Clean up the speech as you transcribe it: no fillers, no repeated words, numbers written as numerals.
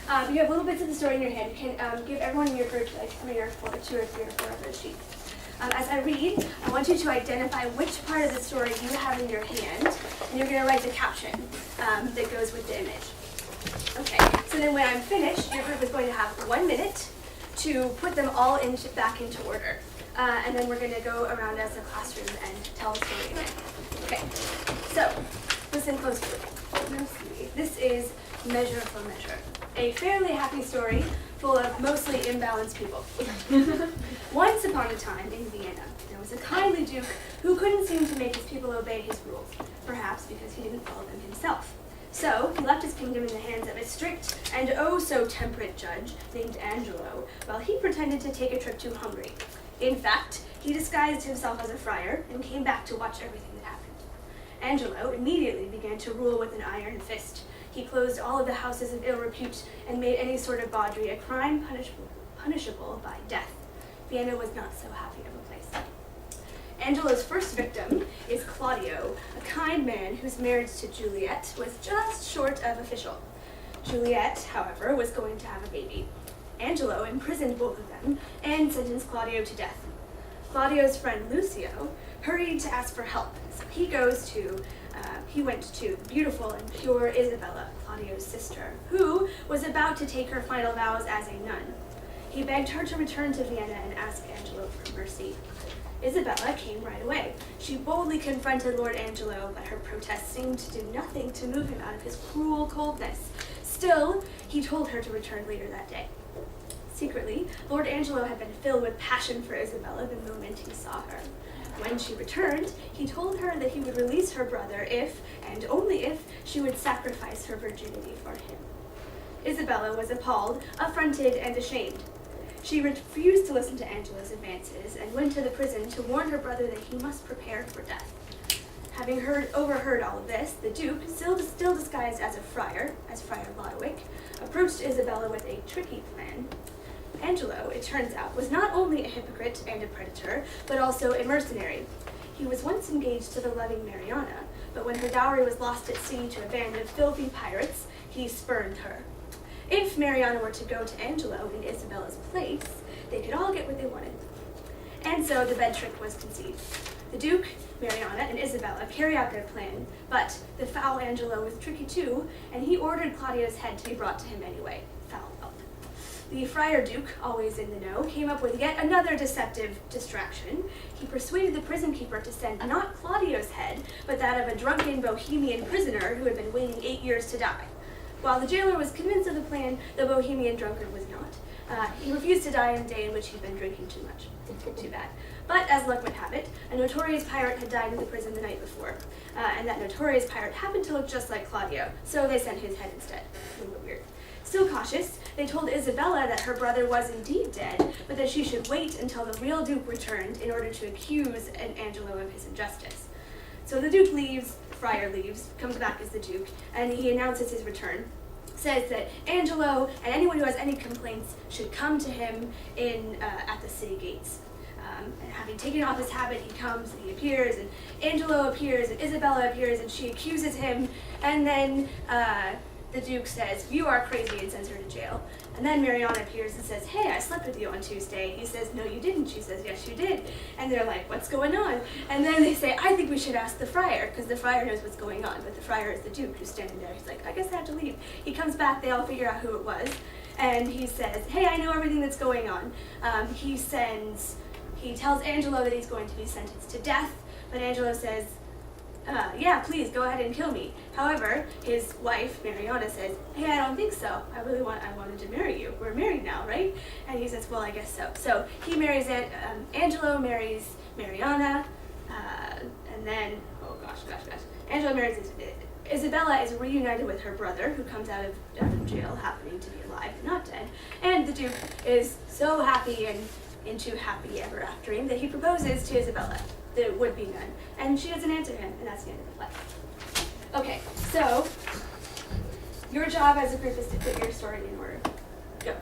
You have little bits of the story in your hand. You can give everyone in your group like 2 or 4 of those sheets. As I read, I want you to identify which part of the story you have in your hand, and you're going to write the caption that goes with the image. Okay, so then when I'm finished, your group is going to have 1 minute to put them all back into order. And then we're going to go around as a classroom and tell a story again. Okay, so listen closely. This is Measure for Measure, a fairly happy story full of mostly imbalanced people. Once upon a time in Vienna, there was a kindly duke who couldn't seem to make his people obey his rules, perhaps because he didn't follow them himself. So he left his kingdom in the hands of a strict and oh-so-temperate judge named Angelo, while he pretended to take a trip to Hungary. In fact, he disguised himself as a friar and came back to watch everything that happened. Angelo immediately began to rule with an iron fist. He closed all of the houses of ill repute and made any sort of bawdry a crime punishable by death. Vienna was not so happy of a place. Angelo's first victim is Claudio, a kind man whose marriage to Juliet was just short of official. Juliet, however, was going to have a baby. Angelo imprisoned both of them and sentenced Claudio to death. Claudio's friend Lucio hurried to ask for help, so he went to the beautiful and pure Isabella, Claudio's sister, who was about to take her final vows as a nun. He begged her to return to Vienna and ask Angelo for mercy. Isabella came right away. She boldly confronted Lord Angelo, but her protests seemed to do nothing to move him out of his cruel coldness. Still, he told her to return later that day. Secretly, Lord Angelo had been filled with passion for Isabella the moment he saw her. When she returned, he told her that he would release her brother if, and only if, she would sacrifice her virginity for him. Isabella was appalled, affronted, and ashamed. She refused to listen to Angelo's advances and went to the prison to warn her brother that he must prepare for death. Having overheard all of this, the Duke, still disguised as a friar, as Friar Lodowick, approached Isabella with a tricky plan. Angelo, it turns out, was not only a hypocrite and a predator, but also a mercenary. He was once engaged to the loving Mariana, but when her dowry was lost at sea to a band of filthy pirates, he spurned her. If Mariana were to go to Angelo in Isabella's place, they could all get what they wanted. And so the bed trick was conceived. The Duke, Mariana, and Isabella carry out their plan, but the foul Angelo was tricky too, and he ordered Claudio's head to be brought to him anyway. Foul up. The Friar Duke, always in the know, came up with yet another deceptive distraction. He persuaded the prison keeper to send not Claudio's head, but that of a drunken Bohemian prisoner who had been waiting 8 years to die. While the jailer was convinced of the plan, the Bohemian drunkard was not. He refused to die in the day in which he'd been drinking too much. Too bad. But as luck would have it, a notorious pirate had died in the prison the night before, and that notorious pirate happened to look just like Claudio, so they sent his head instead. A little bit weird. Still cautious, they told Isabella that her brother was indeed dead, but that she should wait until the real Duke returned in order to accuse Angelo of his injustice. So the Duke leaves, the friar leaves, comes back as the Duke, and he announces his return. Says that Angelo and anyone who has any complaints should come to him at the city gates. And having taken off his habit, he comes and he appears, and Angelo appears, and Isabella appears, and she accuses him, and then the Duke says, "You are crazy," and sends her to jail. And then Mariana appears and says, "Hey, I slept with you on Tuesday." He says, "No, you didn't." She says, "Yes, you did." And they're like, "What's going on?" And then they say, "I think we should ask the friar," because the friar knows what's going on, but the friar is the Duke who's standing there. He's like, "I guess I have to leave." He comes back, they all figure out who it was, and he says, "Hey, I know everything that's going on." He tells Angelo that he's going to be sentenced to death, but Angelo says, "Yeah, please, go ahead and kill me." However, his wife, Mariana, says, "Hey, I don't think so. I wanted to marry you. We're married now, right?" And he says, "Well, I guess so." So he marries, Angelo marries Mariana, and then, Angelo marries Isabella is reunited with her brother, who comes out of jail, happening to be alive and not dead. And the Duke is so happy and into happy ever aftering that he proposes to Isabella, the would-be nun, and she doesn't answer him, and that's the end of the play. Okay, so your job as a group is to put your story in order. Go.